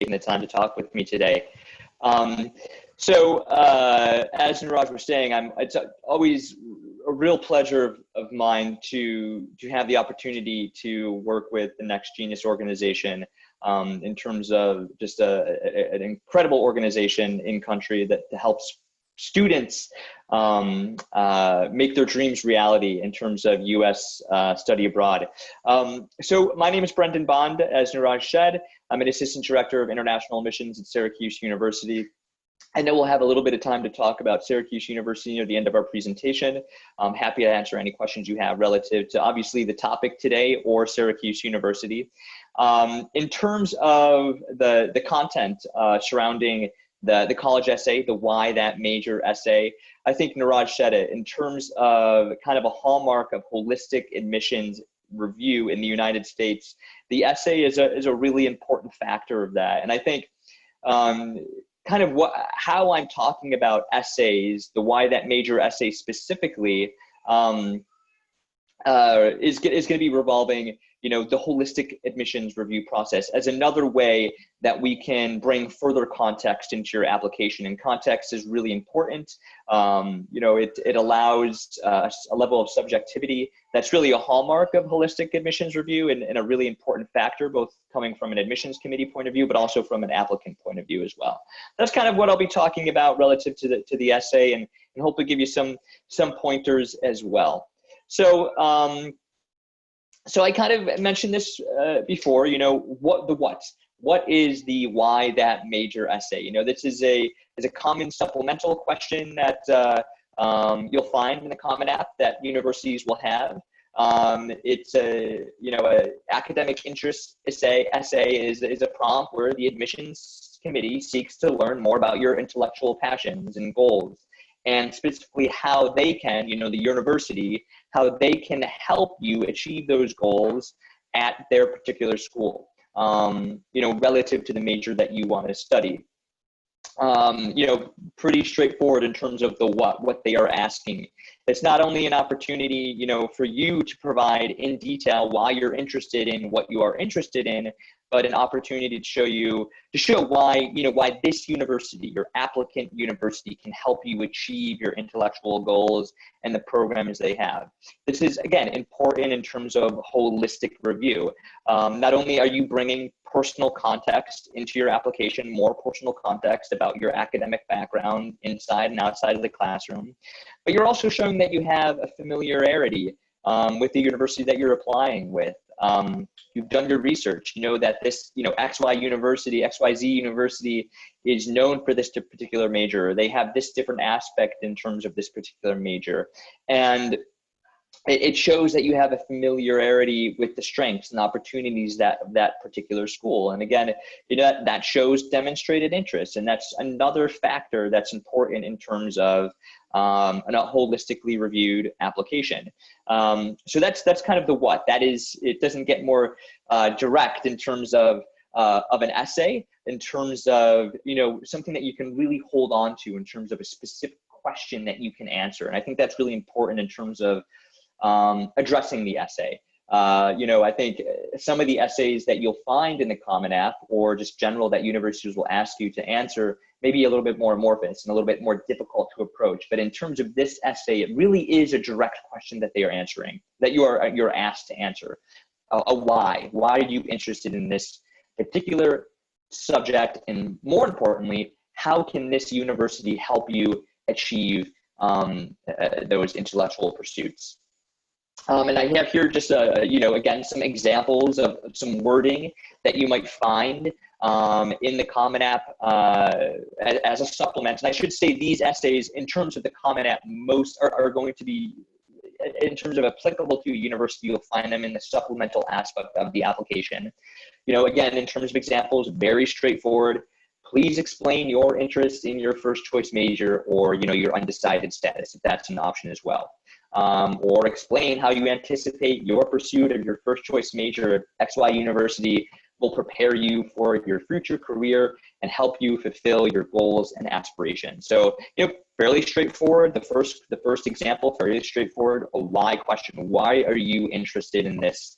taking the time to talk with me today. As Niraj was saying, it's always a real pleasure of mine to have the opportunity to work with the Next Genius organization in terms of just an incredible organization in country that helps students make their dreams reality in terms of U.S. study abroad. So my name is Brendan Bond, as Niraj said. I'm an assistant director of international admissions at Syracuse University. I know we'll have a little bit of time to talk about Syracuse University near the end of our presentation. I'm happy to answer any questions you have relative to obviously the topic today or Syracuse University. In terms of the content surrounding the college essay, the why that major essay, I think Niraj said it, in terms of kind of a hallmark of holistic admissions review in the United States, the essay is a really important factor of that. And I think kind of how I'm talking about essays, the why that major essay specifically, is going to be revolving, the holistic admissions review process as another way that we can bring further context into your application. And context is really important. It allows a level of subjectivity that's really a hallmark of holistic admissions review and a really important factor, both coming from an admissions committee point of view, but also from an applicant point of view as well. That's kind of what I'll be talking about relative to the essay, and hopefully give you some pointers as well. So I kind of mentioned this before, what is the why that major essay? This is a common supplemental question that you'll find in the Common App that universities will have. It's a academic interest essay is a prompt where the admissions committee seeks to learn more about your intellectual passions and goals, and specifically how they can, the university, how they can help you achieve those goals at their particular school, relative to the major that you want to study. Pretty straightforward in terms of the what they are asking. It's not only an opportunity, for you to provide in detail why you're interested in what you are interested in, but an opportunity to show why, why this university, your applicant university, can help you achieve your intellectual goals and the programs they have. This is, again, important in terms of holistic review. Not only are you bringing personal context into your application, more personal context about your academic background inside and outside of the classroom, but you're also showing that you have a familiarity with the university that you're applying with. You've done your research, that this, XYZ University is known for this particular major. They have this different aspect in terms of this particular major. And it shows that you have a familiarity with the strengths and opportunities that particular school. And again, that shows demonstrated interest. And that's another factor that's important in terms of a holistically reviewed application. So that's kind of the what. That is, it doesn't get more direct in terms of an essay, in terms of, something that you can really hold on to in terms of a specific question that you can answer. And I think that's really important in terms of addressing the essay. I think some of the essays that you'll find in the Common App, or just general that universities will ask you to answer, maybe a little bit more amorphous and a little bit more difficult to approach. But in terms of this essay, it really is a direct question that they are answering, that you're asked to answer. A why. Why are you interested in this particular subject? And more importantly, how can this university help you achieve those intellectual pursuits? And I have here just, again, some examples of some wording that you might find in the Common App as a supplement. And I should say these essays, in terms of the Common App, most are going to be, in terms of applicable to a university, you'll find them in the supplemental aspect of the application. Again, in terms of examples, very straightforward. Please explain your interest in your first choice major, or your undecided status, if that's an option as well. Or explain how you anticipate your pursuit of your first choice major at XY University will prepare you for your future career and help you fulfill your goals and aspirations. So, fairly straightforward. The first example, fairly straightforward. A why question. Why are you interested in this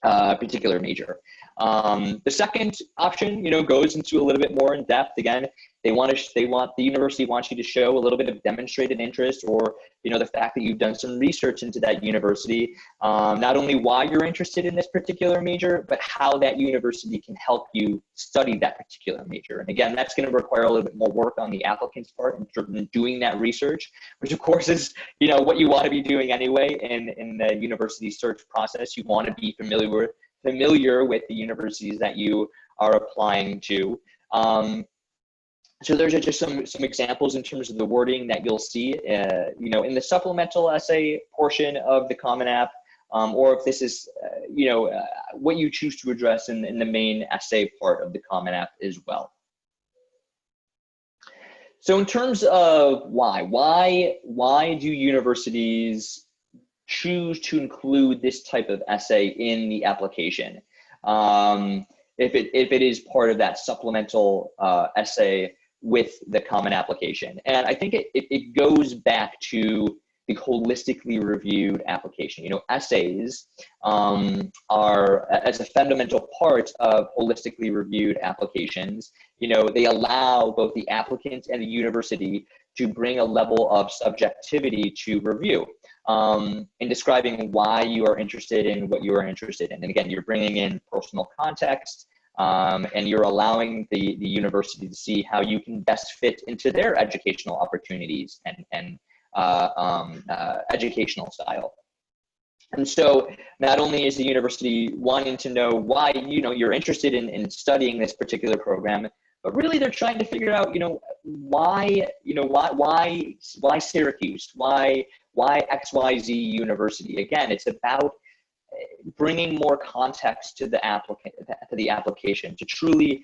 particular major? The second option, goes into a little bit more in depth. Again, the university wants you to show a little bit of demonstrated interest, or, the fact that you've done some research into that university, not only why you're interested in this particular major, but how that university can help you study that particular major. And again, that's going to require a little bit more work on the applicant's part in doing that research, which of course is, what you want to be doing anyway in the university search process. You want to be familiar with the universities that you are applying to. So there's just some examples in terms of the wording that you'll see, in the supplemental essay portion of the Common App, or if this is, what you choose to address in the main essay part of the Common App as well. So in terms of why do universities choose to include this type of essay in the application? If it is part of that supplemental essay with the Common Application. And I think it goes back to the holistically reviewed application. Essays are, as a fundamental part of holistically reviewed applications, they allow both the applicant and the university to bring a level of subjectivity to review in describing why you are interested in what you are interested in. And again, you're bringing in personal context, and you're allowing the university to see how you can best fit into their educational opportunities and educational style. And so not only is the university wanting to know why you're interested in studying this particular program, but really they're trying to figure out why Syracuse, why XYZ University. Again, it's about bringing more context to the application to truly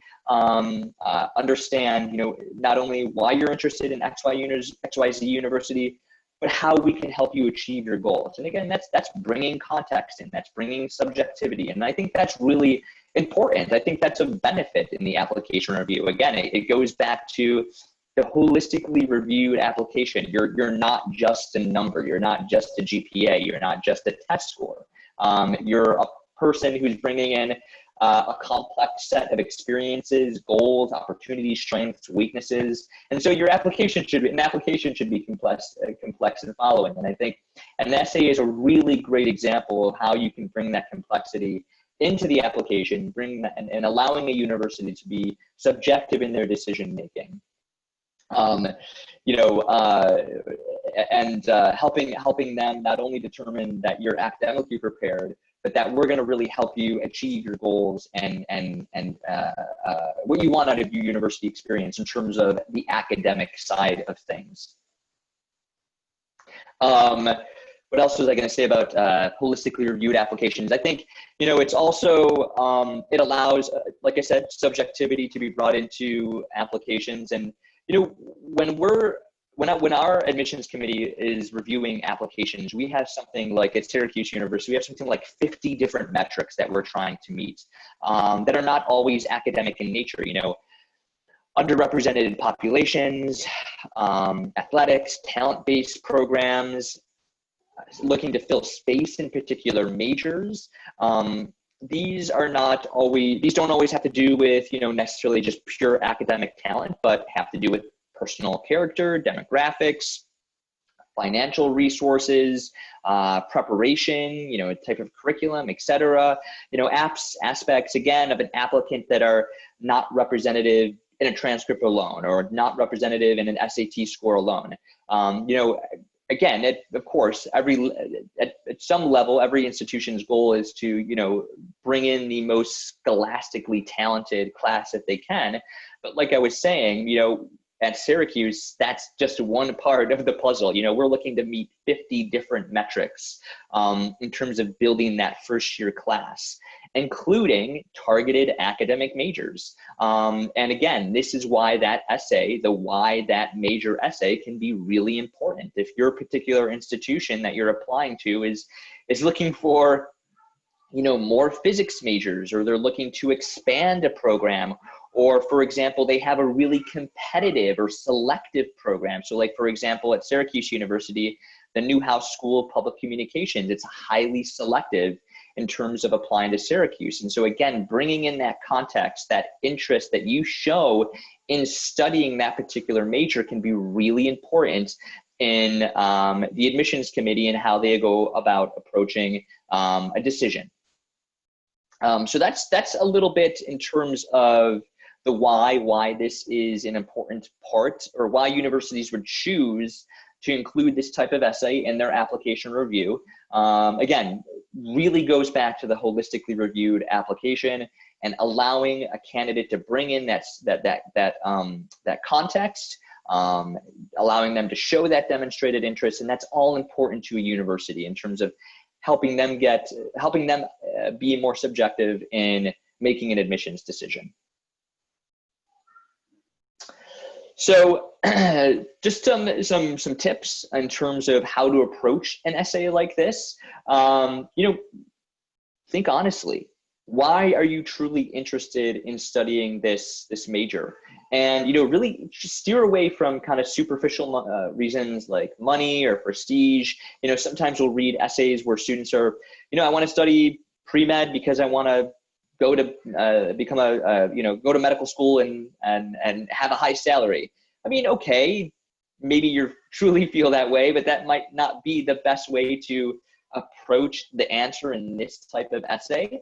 understand, not only why you're interested in XYZ University, but how we can help you achieve your goals. And again, that's bringing context in, that's bringing subjectivity. And I think that's really important. I think that's a benefit in the application review. Again, it goes back to the holistically reviewed application. You're not just a number, you're not just a GPA, you're not just a test score. You're a person who's bringing in a complex set of experiences, goals, opportunities, strengths, weaknesses. And so your application should be complex and following. And I think an essay is a really great example of how you can bring that complexity into the application, bring that, and allowing a university to be subjective in their decision making. And helping them not only determine that you're academically prepared, but that we're going to really help you achieve your goals and what you want out of your university experience in terms of the academic side of things. What else was I going to say about holistically reviewed applications? I think, it's also, it allows, like I said, subjectivity to be brought into applications. And, when our admissions committee is reviewing applications, we have something like at Syracuse University, we have something like 50 different metrics that we're trying to meet that are not always academic in nature. Underrepresented populations, athletics, talent-based programs, looking to fill space in particular majors. These don't always have to do with, necessarily just pure academic talent, but have to do with personal character, demographics, financial resources, preparation, type of curriculum, etc. Aspects, again, of an applicant that are not representative in a transcript alone, or not representative in an SAT score alone. Again, of course, at some level, every institution's goal is to, bring in the most scholastically talented class that they can. But like I was saying, at Syracuse, that's just one part of the puzzle. We're looking to meet 50 different metrics in terms of building that first year class, including targeted academic majors. And again, this is why that essay, the why that major essay, can be really important. If your particular institution that you're applying to is looking for, more physics majors, or they're looking to expand a program, or for example, they have a really competitive or selective program. So like, for example, at Syracuse University, the Newhouse School of Public Communications, it's highly selective in terms of applying to Syracuse. And so again, bringing in that context, that interest that you show in studying that particular major can be really important in the admissions committee and how they go about approaching a decision. So that's a little bit in terms of the why this is an important part, or why universities would choose to include this type of essay in their application review. Again, really goes back to the holistically reviewed application and allowing a candidate to bring in that context, allowing them to show that demonstrated interest, and that's all important to a university in terms of helping them be more subjective in making an admissions decision. So just some tips in terms of how to approach an essay like this. Think honestly. Why are you truly interested in studying this major? And really just steer away from kind of superficial reasons like money or prestige. Sometimes we'll read essays where students are, I want to study pre-med because I want to go to go to medical school and have a high salary. I mean, okay, maybe you truly feel that way, but that might not be the best way to approach the answer in this type of essay.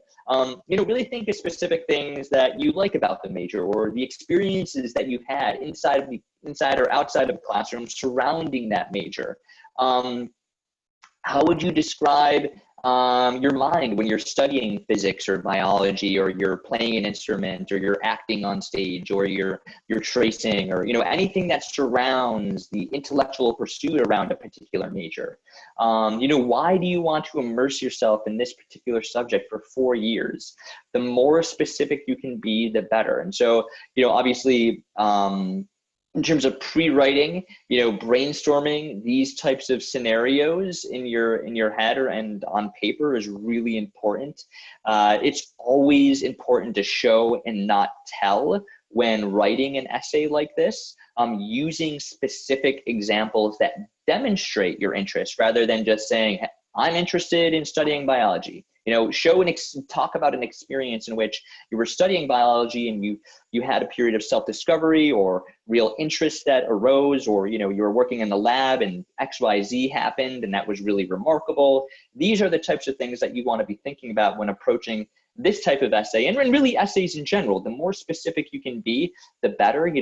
Really think of specific things that you like about the major, or the experiences that you've had inside or outside of the classroom surrounding that major. How would you describe your mind when you're studying physics or biology, or you're playing an instrument, or you're acting on stage, or you're tracing, or anything that surrounds the intellectual pursuit around a particular major? Why do you want to immerse yourself in this particular subject for 4 years? The more specific you can be, the better. And so obviously in terms of pre-writing, brainstorming these types of scenarios in your head and on paper is really important. It's always important to show and not tell when writing an essay like this, using specific examples that demonstrate your interest rather than just saying, I'm interested in studying biology. Show talk about an experience in which you were studying biology and you had a period of self-discovery or real interest that arose, or you were working in the lab and XYZ happened and that was really remarkable. These are the types of things that you want to be thinking about when approaching this type of essay, and really essays in general. The more specific you can be, the better.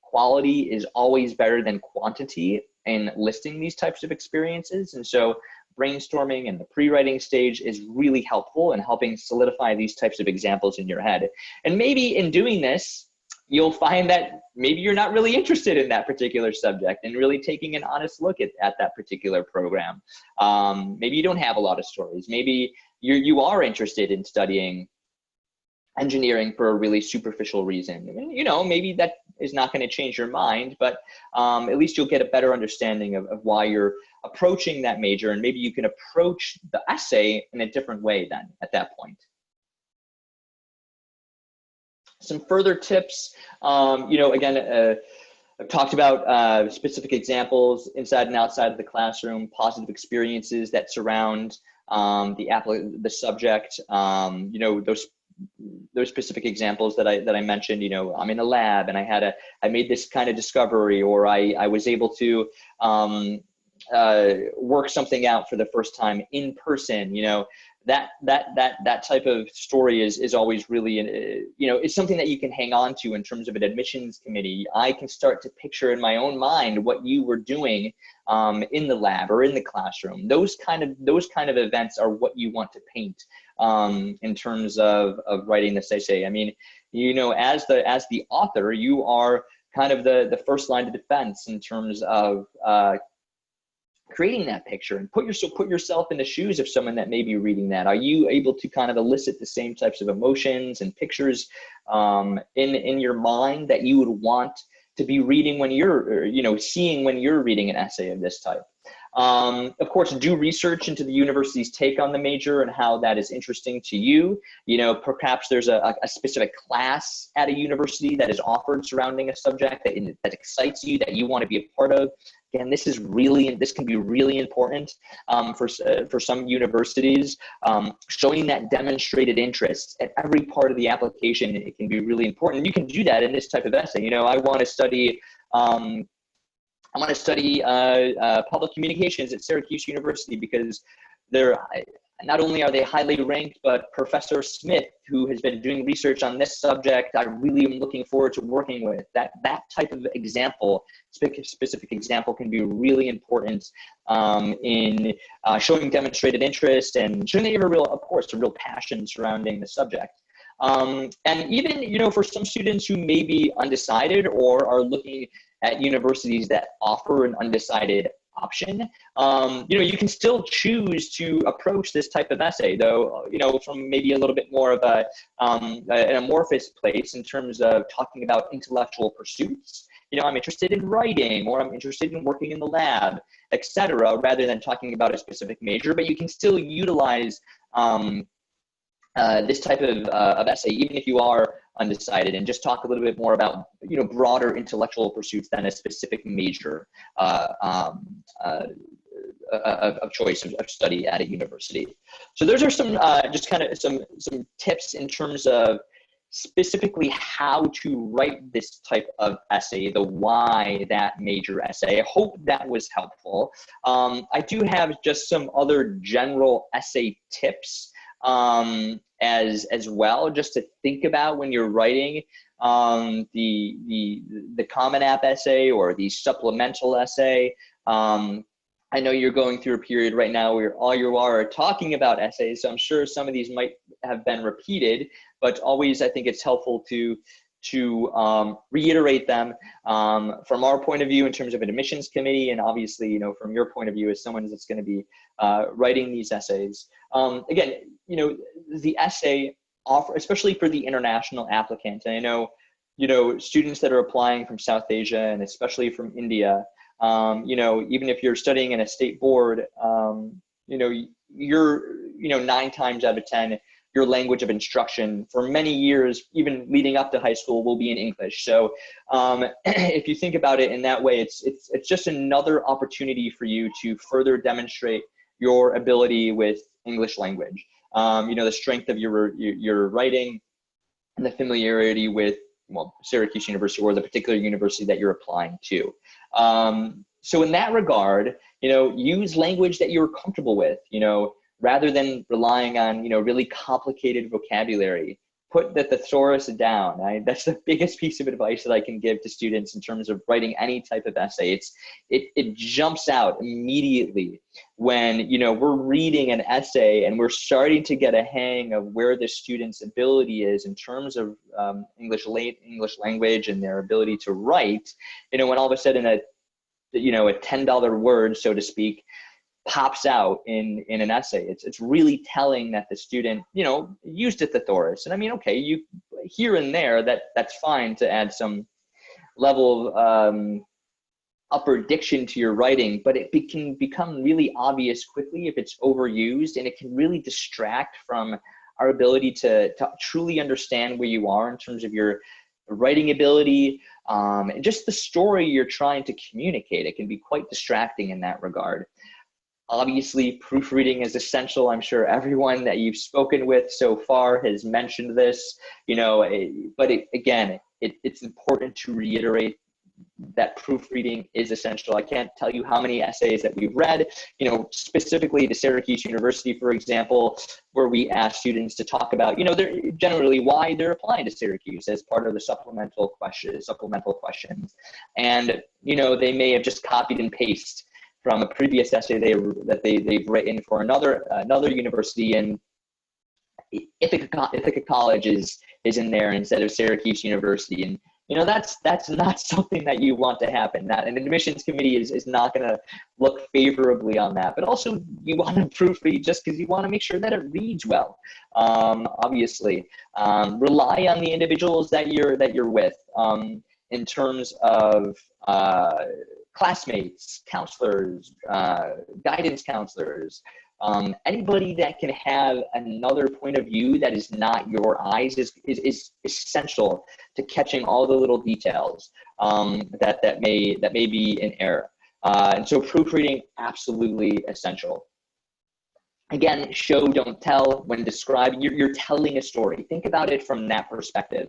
Quality is always better than quantity in listing these types of experiences, and so brainstorming and the pre-writing stage is really helpful in helping solidify these types of examples in your head. And maybe in doing this, you'll find that maybe you're not really interested in that particular subject, and really taking an honest look at that particular program. Maybe you don't have a lot of stories. Maybe you are interested in studying engineering for a really superficial reason. Maybe that is not going to change your mind, but at least you'll get a better understanding of why you're approaching that major, and maybe you can approach the essay in a different way then at that point. Some further tips, again, I've talked about specific examples inside and outside of the classroom, positive experiences that surround the subject. Those specific examples that I mentioned. I'm in a lab and I made this kind of discovery, or I was able to work something out for the first time in person. That type of story is always really, it's something that you can hang on to in terms of an admissions committee. I can start to picture in my own mind what you were doing in the lab or in the classroom. Those kind of events are what you want to paint in terms of writing this essay. I mean, as the author, you are kind of the first line of defense in terms of creating that picture, and put yourself in the shoes of someone that may be reading that. Are you able to kind of elicit the same types of emotions and pictures in your mind that you would want to be reading when you're, seeing when you're reading an essay of this type? Of course, do research into the university's take on the major and how that is interesting to you. You know, perhaps there's a specific class at a university that is offered surrounding a subject that excites you, that you want to be a part of. Again, this can be really important for some universities. Showing that demonstrated interest at every part of the application, it can be really important. You can do that in this type of essay. You know, I want to study public communications at Syracuse University because not only are they highly ranked, but Professor Smith, who has been doing research on this subject, I really am looking forward to working with. That type of example, specific example, can be really important in showing demonstrated interest and showing that you have a real passion surrounding the subject. And even, you know, for some students who may be undecided or are looking at universities that offer an undecided option, you know, you can still choose to approach this type of essay, though, you know, from maybe a little bit more of an amorphous place in terms of talking about intellectual pursuits. You know, I'm interested in writing, or I'm interested in working in the lab, etc., rather than talking about a specific major. But you can still utilize this type of essay, even if you are undecided, and just talk a little bit more about, you know, broader intellectual pursuits than a specific major of choice of study at a university. So those are some just kind of some tips in terms of specifically how to write this type of essay, the why that major essay. I hope that was helpful. I do have just some other general essay tips as well, just to think about when you're writing the Common App essay or the supplemental essay. I know you're going through a period right now where all you are talking about essays, so I'm sure some of these might have been repeated, but always I think it's helpful to reiterate them from our point of view in terms of an admissions committee, and obviously, you know, from your point of view as someone that's going to be writing these essays. Again, you know, the essay especially for the international applicant, and I know, you know, students that are applying from South Asia and especially from India, you know, even if you're studying in a state board, you know, you know, 9 times out of 10, your language of instruction for many years, even leading up to high school, will be in English. So if you think about it in that way, it's just another opportunity for you to further demonstrate your ability with English language. You know, the strength of your writing and the familiarity with, well, Syracuse University or the particular university that you're applying to. So in that regard, you know, use language that you're comfortable with, you know, rather than relying on, you know, really complicated vocabulary. Put the thesaurus down. That's the biggest piece of advice that I can give to students in terms of writing any type of essay. It jumps out immediately when, you know, we're reading an essay and we're starting to get a hang of where the student's ability is in terms of English language and their ability to write. You know, when all of a sudden a $10 word, so to speak, pops out in an essay, it's really telling that the student, you know, used a thesaurus. And I mean, okay, you here and there, that's fine to add some level of upper diction to your writing, but it can become really obvious quickly if it's overused, and it can really distract from our ability to truly understand where you are in terms of your writing ability, and just the story you're trying to communicate. It can be quite distracting in that regard. Obviously, proofreading is essential. I'm sure everyone that you've spoken with so far has mentioned this, you know, but again, it's important to reiterate that proofreading is essential. I can't tell you how many essays that we've read, you know, specifically to Syracuse University, for example, where we ask students to talk about, you know, they're generally why they're applying to Syracuse as part of the supplemental questions. And, you know, they may have just copied and pasted from a previous essay they've written for another university, and Ithaca College is in there instead of Syracuse University, and you know that's not something that you want to happen. That an admissions committee is not going to look favorably on that. But also, you want to proofread just because you want to make sure that it reads well. Obviously, rely on the individuals that you're with in terms of classmates, counselors, guidance counselors, anybody that can have another point of view that is not your eyes is essential to catching all the little details that may be in error. And so proofreading, absolutely essential. Again, show, don't tell. When describing, you're telling a story. Think about it from that perspective.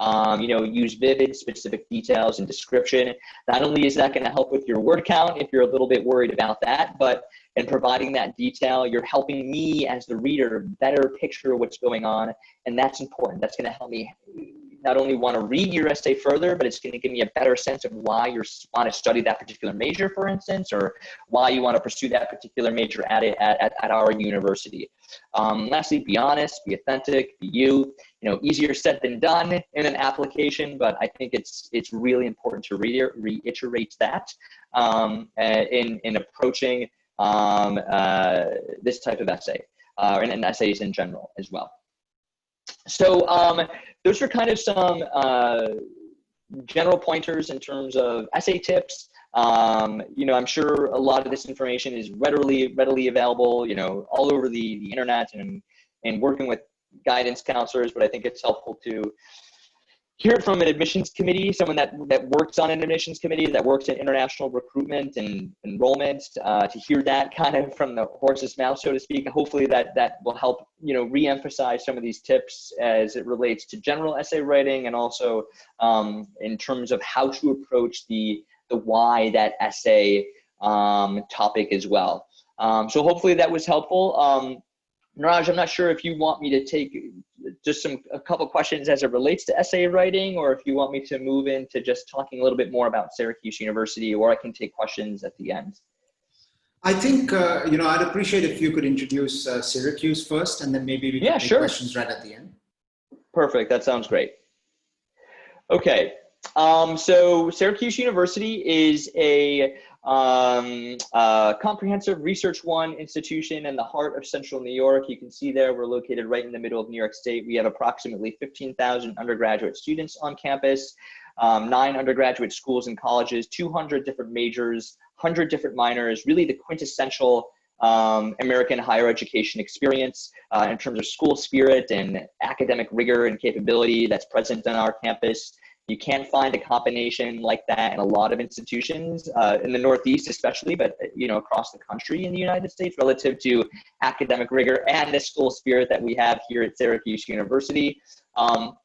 Use vivid, specific details and description. Not only is that going to help with your word count if you're a little bit worried about that, but in providing that detail, you're helping me as the reader better picture what's going on, and that's important. That's going to help me not only want to read your essay further, but it's going to give me a better sense of why you want to study that particular major, for instance, or why you want to pursue that particular major at our university. Lastly, be honest, be authentic, be you. Easier said than done in an application, but I think it's really important to reiterate that in approaching this type of essay, and essays in general as well. So those are kind of some general pointers in terms of essay tips. I'm sure a lot of this information is readily available, all over the internet and working with guidance counselors, but I think it's helpful to hear it from an admissions committee, someone that works on an admissions committee, that works in international recruitment and enrollment, to hear that kind of from the horse's mouth, so to speak. Hopefully that will help, re-emphasize some of these tips as it relates to general essay writing, and also in terms of how to approach the why that essay topic as well. So hopefully that was helpful. Niraj, I'm not sure if you want me to take just a couple questions as it relates to essay writing, or if you want me to move into just talking a little bit more about Syracuse University, or I can take questions at the end. I think, I'd appreciate if you could introduce Syracuse first, and then maybe we can take questions right at the end. Perfect. That sounds great. Okay. So Syracuse University is a comprehensive Research One institution in the heart of central New York. You can see there, we're located right in the middle of New York State. We have approximately 15,000 undergraduate students on campus, 9 undergraduate schools and colleges, 200 different majors, 100 different minors, really the quintessential American higher education experience in terms of school spirit and academic rigor and capability that's present on our campus. You can't find a combination like that in a lot of institutions, in the Northeast especially, but across the country in the United States, relative to academic rigor and the school spirit that we have here at Syracuse University.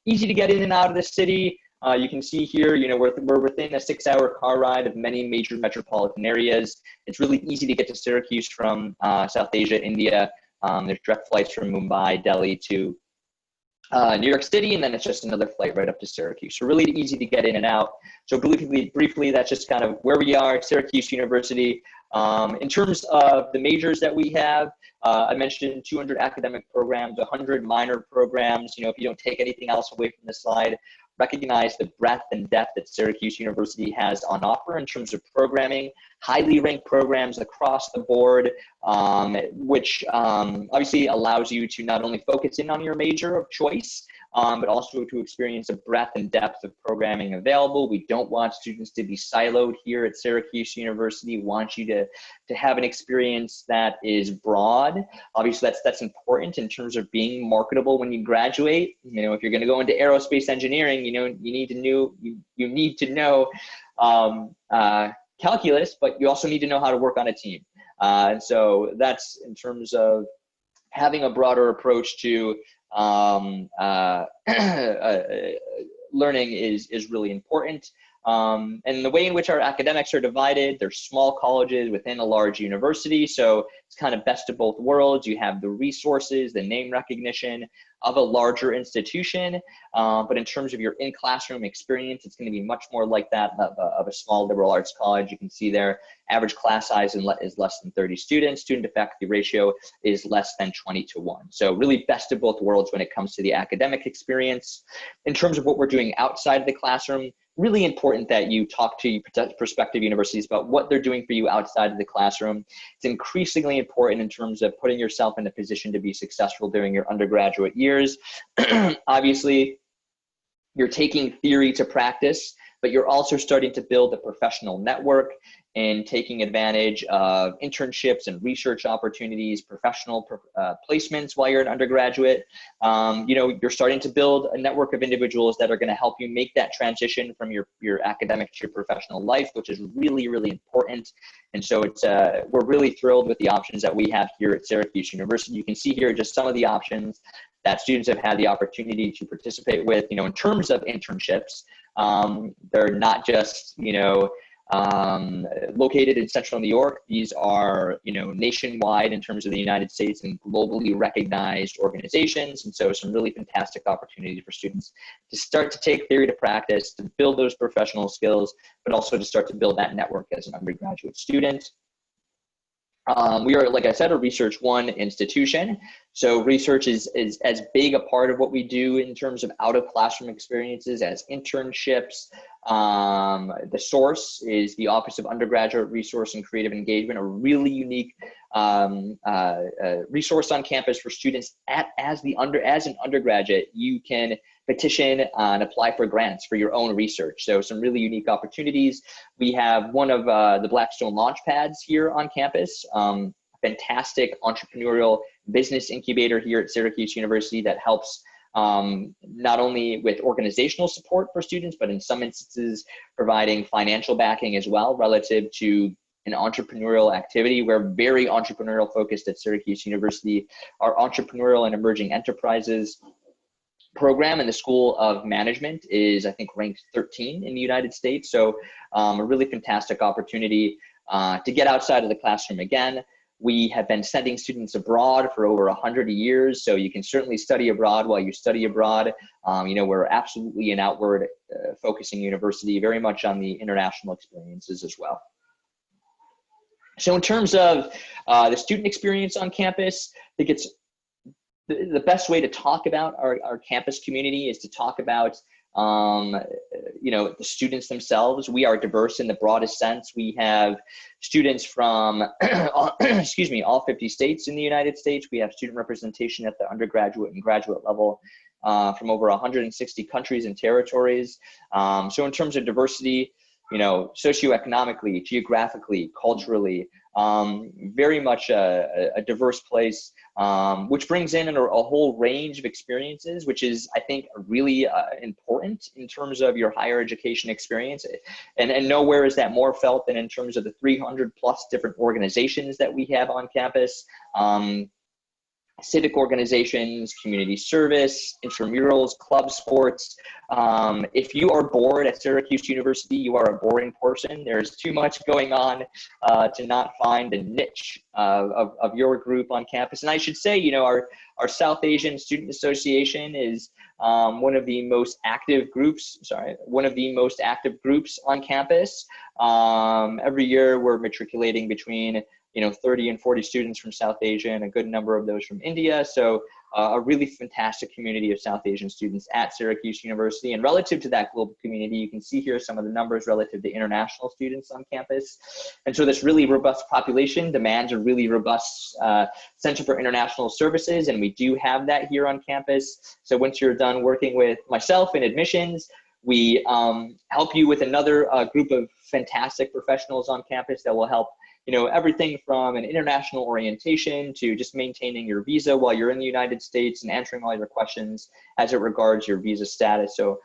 Easy to get in and out of the city. You can see here, we're within a 6-hour car ride of many major metropolitan areas. It's really easy to get to Syracuse from South Asia, India. There's direct flights from Mumbai, Delhi to New York City, and then it's just another flight right up to Syracuse. So really easy to get in and out. So briefly, that's just kind of where we are at Syracuse University. In terms of the majors that we have, I mentioned 200 academic programs, 100 minor programs. If you don't take anything else away from the slide, recognize the breadth and depth that Syracuse University has on offer in terms of programming, highly ranked programs across the board, which obviously allows you to not only focus in on your major of choice, but also to experience a breadth and depth of programming available. We don't want students to be siloed here at Syracuse University. We want you to have an experience that is broad. Obviously, that's important in terms of being marketable when you graduate. If you're going to go into aerospace engineering, you need to know calculus, but you also need to know how to work on a team. And so that's in terms of having a broader approach to learning is really important. And the way in which our academics are divided, they're small colleges within a large university. So it's kind of best of both worlds. You have the resources, the name recognition of a larger institution. But in terms of your in-classroom experience, it's going to be much more like that of a small liberal arts college. You can see there, average class size is less than 30 students. Student to faculty ratio is less than 20-1. So really best of both worlds when it comes to the academic experience. In terms of what we're doing outside of the classroom, really important that you talk to prospective universities about what they're doing for you outside of the classroom. It's increasingly important in terms of putting yourself in a position to be successful during your undergraduate years. Obviously, you're taking theory to practice, but you're also starting to build a professional network. in taking advantage of internships and research opportunities, professional placements while you're an undergraduate. You're starting to build a network of individuals that are going to help you make that transition from your academic to your professional life, which is really, really important. And so we're really thrilled with the options that we have here at Syracuse University. You can see here just some of the options that students have had the opportunity to participate with, in terms of internships. They're not just, located in central New York. These are, nationwide in terms of the United States and globally recognized organizations. And so some really fantastic opportunities for students to start to take theory to practice, to build those professional skills, but also to start to build that network as an undergraduate student. We are, like I said, a Research One institution. So research is as big a part of what we do in terms of out-of-classroom experiences as internships. The source is the Office of Undergraduate Resource and Creative Engagement, a really unique resource on campus for students. As an undergraduate, you can petition and apply for grants for your own research. So some really unique opportunities. We have one of the Blackstone launch pads here on campus. Fantastic entrepreneurial business incubator here at Syracuse University that helps not only with organizational support for students, but in some instances providing financial backing as well relative to an entrepreneurial activity. We're very entrepreneurial focused at Syracuse University. Our entrepreneurial and emerging enterprises program in the School of Management is, I think, ranked 13 in the United States. So a really fantastic opportunity to get outside of the classroom again. We have been sending students abroad for over 100 years, so you can certainly study abroad while you study abroad. We're absolutely an outward focusing university, very much on the international experiences as well. So in terms of the student experience on campus, I think it's the best way to talk about our campus community is to talk about the students themselves. We are diverse in the broadest sense. We have students from, all 50 states in the United States. We have student representation at the undergraduate and graduate level from over 160 countries and territories. So in terms of diversity, socioeconomically, geographically, culturally, very much a diverse place, which brings in a whole range of experiences, which is, I think, really important in terms of your higher education experience. And nowhere is that more felt than in terms of the 300 plus different organizations that we have on campus. Civic organizations, community service, intramurals, club sports. If you are bored at Syracuse University, you are a boring person. There's too much going on to not find a niche of your group on campus. And I should say, our South Asian Student Association is one of the most active groups on campus. Every year we're matriculating between 30 and 40 students from South Asia and a good number of those from India. So a really fantastic community of South Asian students at Syracuse University. And relative to that global community, you can see here some of the numbers relative to international students on campus. And so this really robust population demands a really robust Center for International Services. And we do have that here on campus. So once you're done working with myself in admissions, we help you with another group of fantastic professionals on campus that will help everything from an international orientation to just maintaining your visa while you're in the United States and answering all your questions as it regards your visa status. So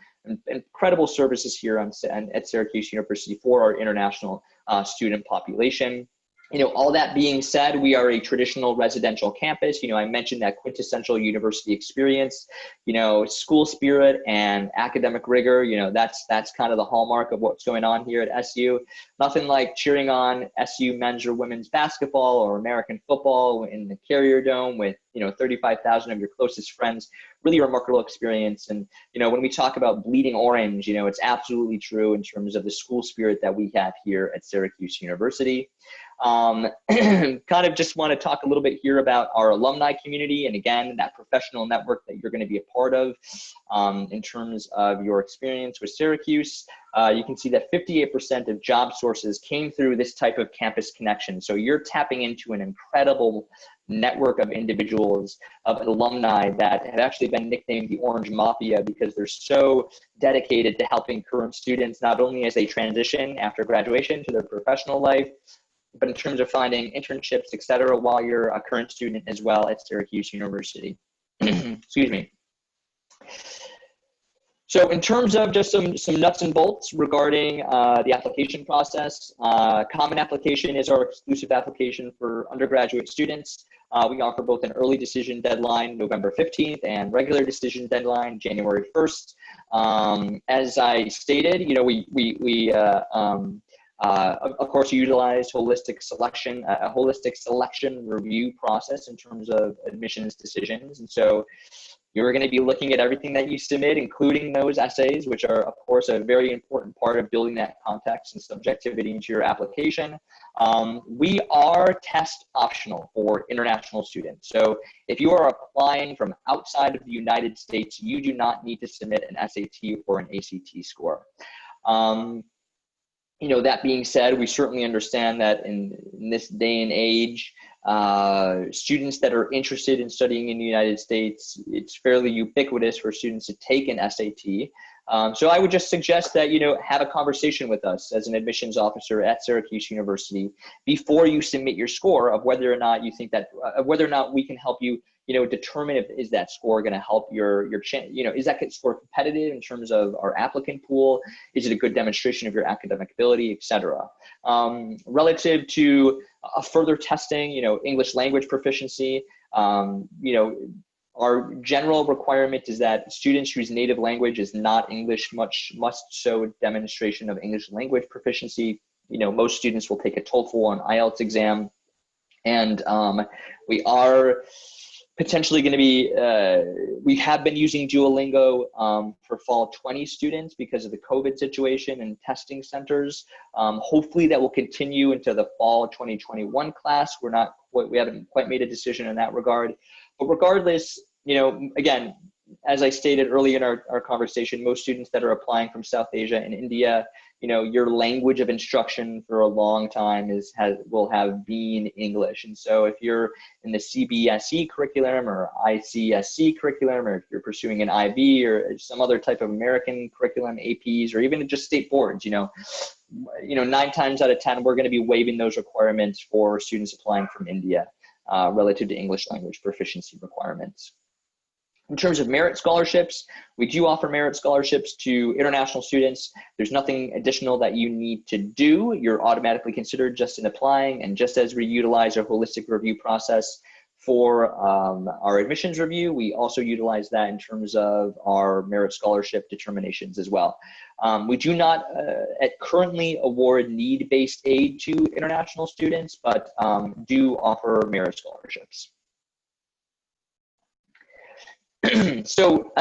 incredible services here at Syracuse University for our international student population. All that being said, we are a traditional residential campus. I mentioned that quintessential university experience, school spirit and academic rigor, that's kind of the hallmark of what's going on here at SU. Nothing like cheering on SU men's or women's basketball or American football in the Carrier Dome with, 35,000 of your closest friends. Really remarkable experience. And, when we talk about bleeding orange, it's absolutely true in terms of the school spirit that we have here at Syracuse University. Kind of just want to talk a little bit here about our alumni community, and again, that professional network that you're going to be a part of in terms of your experience with Syracuse. You can see that 58% of job sources came through this type of campus connection. So you're tapping into an incredible network of individuals, of alumni that have actually been nicknamed the Orange Mafia because they're so dedicated to helping current students, not only as they transition after graduation to their professional life, but in terms of finding internships, et cetera, while you're a current student as well at Syracuse University. Excuse me. So in terms of just some nuts and bolts regarding the application process, Common Application is our exclusive application for undergraduate students. We offer both an early decision deadline, November 15th, and regular decision deadline, January 1st. As I stated, you know, we of course, utilize holistic selection, a holistic selection review process in terms of admissions decisions. And so you're going to be looking at everything that you submit, including those essays, which are, of course, a very important part of building that context and subjectivity into your application. We are test optional for international students. So if you are applying from outside of the United States, you do not need to submit an SAT or an ACT score. You know, that being said, we certainly understand that in this day and age, students that are interested in studying in the United States, it's fairly ubiquitous for students to take an SAT. So I would just suggest that, you know, have a conversation with us as an admissions officer at Syracuse University before you submit your score of whether or not you think that, whether or not we can help you, you know, determine if is that score going to help your you know, is that score competitive in terms of our applicant pool? Is it a good demonstration of your academic ability, et cetera? Relative to further testing, you know, English language proficiency, you know, our general requirement is that students whose native language is not English must show demonstration of English language proficiency. You know, most students will take a TOEFL and IELTS exam, and we are potentially going to be, we have been using Duolingo for fall 20 students because of the COVID situation and testing centers. Hopefully that will continue into the fall 2021 class. We haven't quite made a decision in that regard. But regardless, you know, again, as I stated early in our conversation, most students that are applying from South Asia and India, you know, your language of instruction for a long time will have been English. And so if you're in the CBSE curriculum or ICSC curriculum, or if you're pursuing an IB or some other type of American curriculum, APs, or even just state boards, you know, 9 times out of 10, we're going to be waiving those requirements for students applying from India relative to English language proficiency requirements. In terms of merit scholarships, we do offer merit scholarships to international students. There's nothing additional that you need to do. You're automatically considered just in applying, and just as we utilize our holistic review process for our admissions review, we also utilize that in terms of our merit scholarship determinations as well. We do not currently award need-based aid to international students, but do offer merit scholarships. So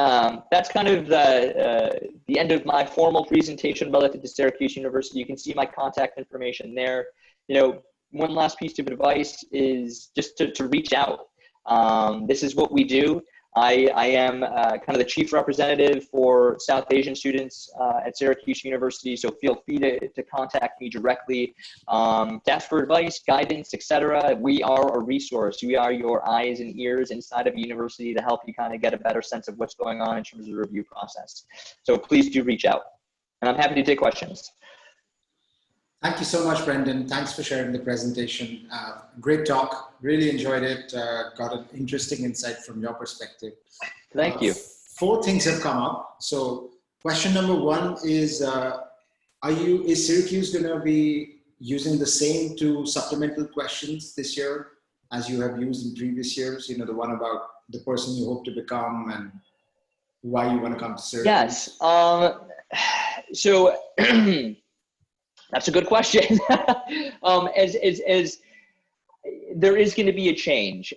that's kind of the end of my formal presentation relative to Syracuse University. You can see my contact information there. You know, one last piece of advice is just to reach out. This is what we do. I am kind of the chief representative for South Asian students at Syracuse University, so feel free to contact me directly to ask for advice, guidance, etc. We are a resource. We are your eyes and ears inside of a university to help you kind of get a better sense of what's going on in terms of the review process. So please do reach out, and I'm happy to take questions. Thank you so much, Brendan. Thanks for sharing the presentation. Great talk. Really enjoyed it. Got an interesting insight from your perspective. Thank you. 4 things have come up. So question number 1 is, is Syracuse going to be using the same 2 supplemental questions this year as you have used in previous years? You know, the one about the person you hope to become and why you want to come to Syracuse? Yes. So that's a good question. As there is going to be a change.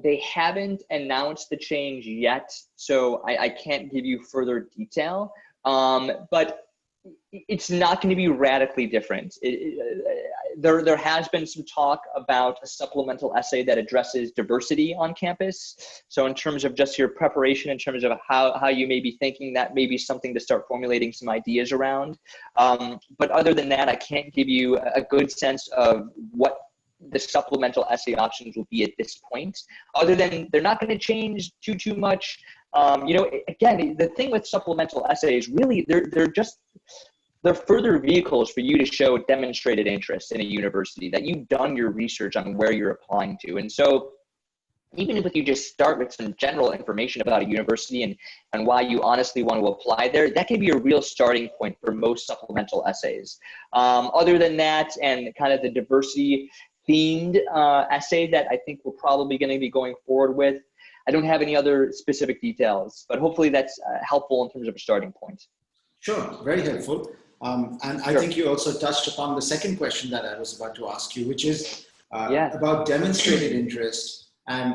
They haven't announced the change yet, so I can't give you further detail. But it's not going to be radically different. there has been some talk about a supplemental essay that addresses diversity on campus. So in terms of just your preparation, in terms of how you may be thinking, that may be something to start formulating some ideas around. But other than that, I can't give you a good sense of what the supplemental essay options will be at this point, other than they're not going to change too much. Again, the thing with supplemental essays, really, they're further vehicles for you to show demonstrated interest in a university, that you've done your research on where you're applying to. And so even if you just start with some general information about a university and why you honestly want to apply there, that can be a real starting point for most supplemental essays. Other than that, and kind of the diversity themed essay that I think we're probably going to be going forward with, I don't have any other specific details, but hopefully that's helpful in terms of a starting point. Sure, very helpful. And I think you also touched upon the second question that I was about to ask you, which is about demonstrated interest and,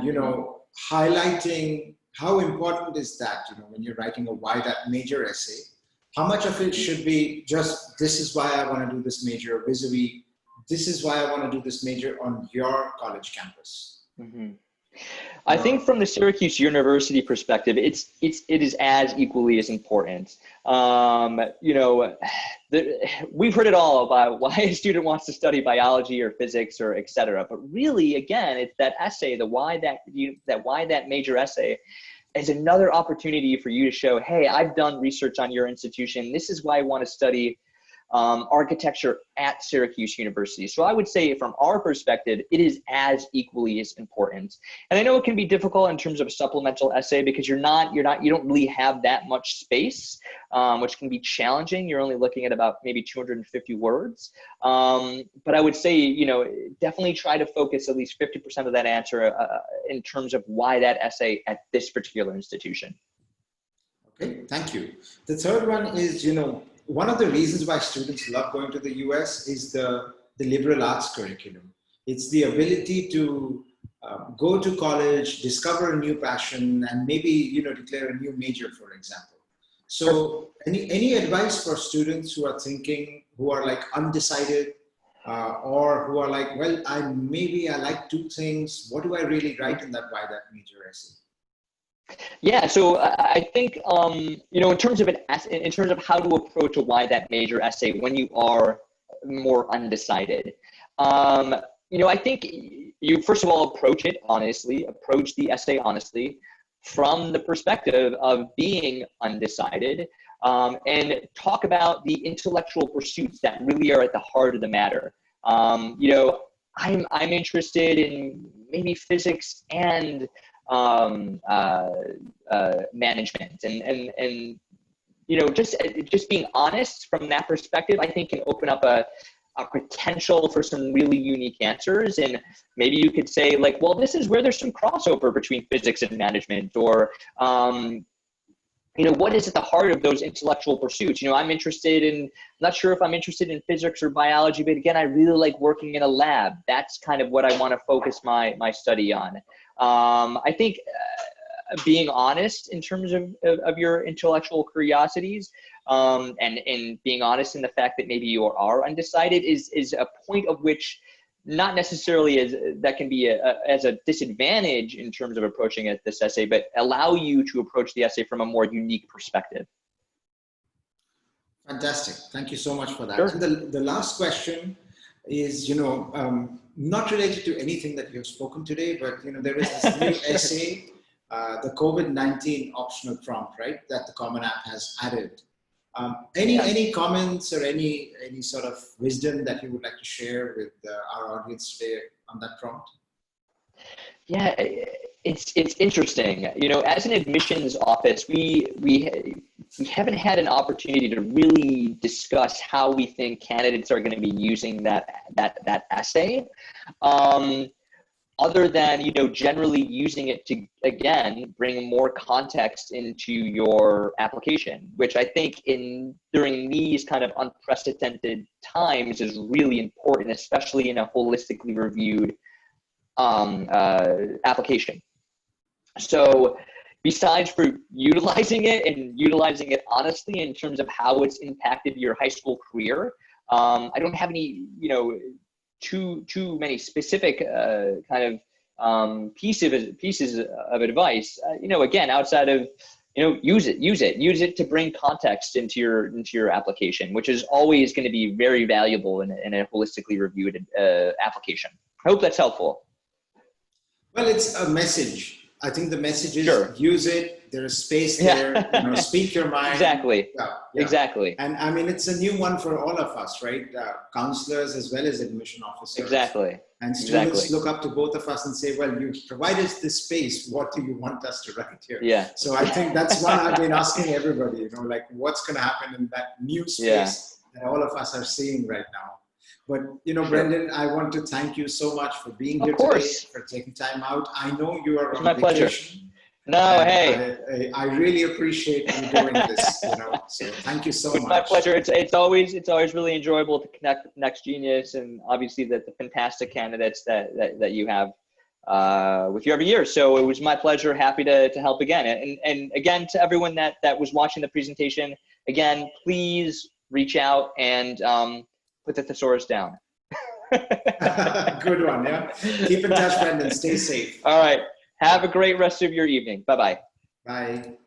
highlighting how important is that, when you're writing a why that major essay, how much of it should be just, this is why I want to do this major, vis-a-vis, this is why I want to do this major on your college campus. Mm-hmm. I think from the Syracuse University perspective, it is as equally as important. We've heard it all about why a student wants to study biology or physics or et cetera. But really, again, it's that essay, the why that major essay, is another opportunity for you to show, hey, I've done research on your institution. This is why I want to study architecture at Syracuse University. So I would say from our perspective, it is as equally as important. And I know it can be difficult in terms of a supplemental essay because you don't really have that much space, which can be challenging. You're only looking at about maybe 250 words. But I would say, definitely try to focus at least 50% of that answer in terms of why that essay at this particular institution. Okay, thank you. The third one is, one of the reasons why students love going to the US is the liberal arts curriculum. It's the ability to go to college, discover a new passion, and maybe, declare a new major, for example. So any advice for students who are thinking, who are like undecided, or who are like, well, I like two things. What do I really write in that why that major essay? Yeah, so I think in terms of how to approach a why that major essay when you are more undecided, I think you first of all approach the essay honestly from the perspective of being undecided, and talk about the intellectual pursuits that really are at the heart of the matter. I'm interested in maybe physics and management, and just being honest from that perspective, I think can open up a potential for some really unique answers. And maybe you could say like, well, this is where there's some crossover between physics and management, or what is at the heart of those intellectual pursuits? I'm not sure if I'm interested in physics or biology, but again, I really like working in a lab. That's kind of what I want to focus my study on. I think being honest in terms of your intellectual curiosities, and being honest in the fact that maybe you are undecided is a point of which not necessarily that can be as a disadvantage in terms of approaching this essay, but allow you to approach the essay from a more unique perspective. Fantastic. Thank you so much for that. Sure. And the last question is, not related to anything that you've spoken today, but there is this new essay, the COVID-19 optional prompt, right, that the Common App has added. Any comments or any sort of wisdom that you would like to share with our audience today on that prompt? Yeah, it's interesting. As an admissions office, we haven't had an opportunity to really discuss how we think candidates are going to be using that essay. Other than, generally using it to, again, bring more context into your application, which I think during these kind of unprecedented times is really important, especially in a holistically reviewed application. So besides for utilizing it honestly in terms of how it's impacted your high school career, I don't have any, too many specific kind of pieces of advice, again, outside of, use it to bring context into your application, which is always going to be very valuable in a holistically reviewed application. I hope that's helpful. Well, it's a message. I think the message is Sure. Use it. There's space there. Speak your mind. Exactly. Yeah. Exactly. And I mean, it's a new one for all of us, right? Counselors as well as admission officers. Exactly. And students look up to both of us and say, well, you provided this space. What do you want us to write here? Yeah. So I think that's one I've been asking everybody, like what's going to happen in that new space that all of us are seeing right now. But, Sure. Brendan, I want to thank you so much for being here today, for taking time out. I know you are on my vacation. Pleasure. No, hey. I really appreciate you doing this, so thank you so much. My pleasure. It's always really enjoyable to connect with Next Genius, and obviously the fantastic candidates that you have with you every year. So it was my pleasure. Happy to help again. And again, to everyone that was watching the presentation, again, please reach out and put the thesaurus down. Good one, yeah. Keep in touch, Brendan. Stay safe. All right. Have a great rest of your evening. Bye-bye. Bye.